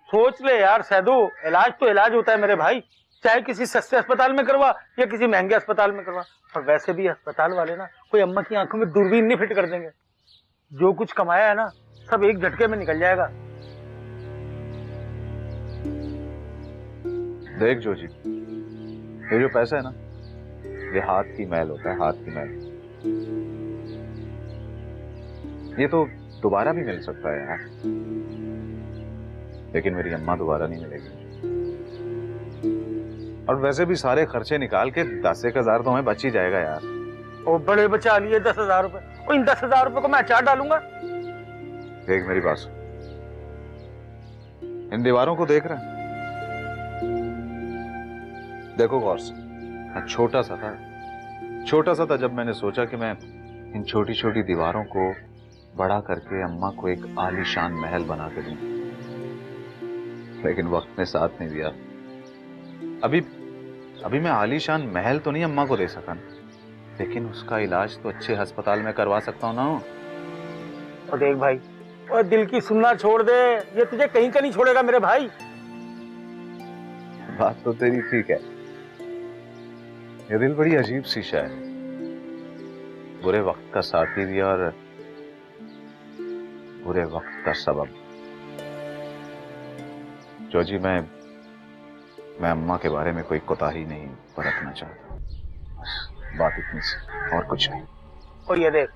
सोच ले यार सैदू, इलाज तो इलाज होता है मेरे भाई, चाहे किसी सस्ते अस्पताल में करवा या किसी महंगे अस्पताल में करवा। और वैसे भी अस्पताल वाले ना कोई अम्मा की आंखों में दूरबीन नहीं फिट कर देंगे। जो कुछ कमाया है ना सब एक झटके में निकल जाएगा। देख जोजी, ये जो पैसा है ना, ये हाथ की मैल होता है, हाथ की मैल। ये तो दोबारा भी मिल सकता है यार, लेकिन मेरी अम्मा दोबारा नहीं मिलेगी। और वैसे भी सारे खर्चे निकाल के 10,000 तो हमें बच ही जाएगा यार। ओ बड़े बचा लिए 10,000 रुपए, और इन 10,000 रुपए को मैं अचार डालूंगा। देख मेरी बात सुन, इन दीवारों को देख रहे हैं? देखो गौर से, मैं छोटा सा था जब मैंने सोचा कि मैं इन छोटी छोटी दीवारों को बड़ा करके अम्मा को एक आलीशान महल बना के दूं, लेकिन वक्त ने साथ नहीं दिया। अभी मैं आलीशान महल तो नहीं अम्मा को दे सका, लेकिन उसका इलाज तो अच्छे अस्पताल में करवा सकता हूं ना। और देख भाई, और दिल की सुनना छोड़ दे, ये तुझे कहीं का नहीं छोड़ेगा मेरे भाई। बात तो तेरी ठीक है, ये दिल बड़ी अजीब सी शय है, बुरे वक्त का साथी भी और बुरे वक्त का सबब। जोजी, मैं अम्मा के बारे में कोई कोताही नहीं बरतना चाहता, बस बात इतनी सी, और कुछ नहीं। और ये देख,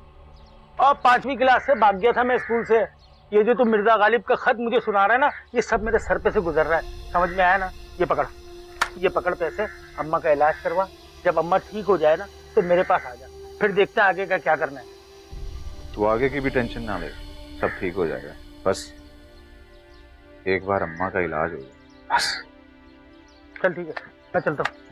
और 5वीं क्लास से भाग गया था मैं स्कूल से। ये जो तू मिर्जा गालिब का खत मुझे सुना रहा है ना, ये सब मेरे सर पे से गुजर रहा है, समझ में आया ना? ये पकड़ पैसे, अम्मा का इलाज करवा। जब अम्मा ठीक हो जाए ना तो मेरे पास आ जा, फिर देखते हैं आगे का क्या करना है। तू आगे की भी टेंशन ना ले, सब ठीक हो जाएगा, बस एक बार अम्मा का इलाज हो जाए बस। चल ठीक है, मैं चलता हूँ।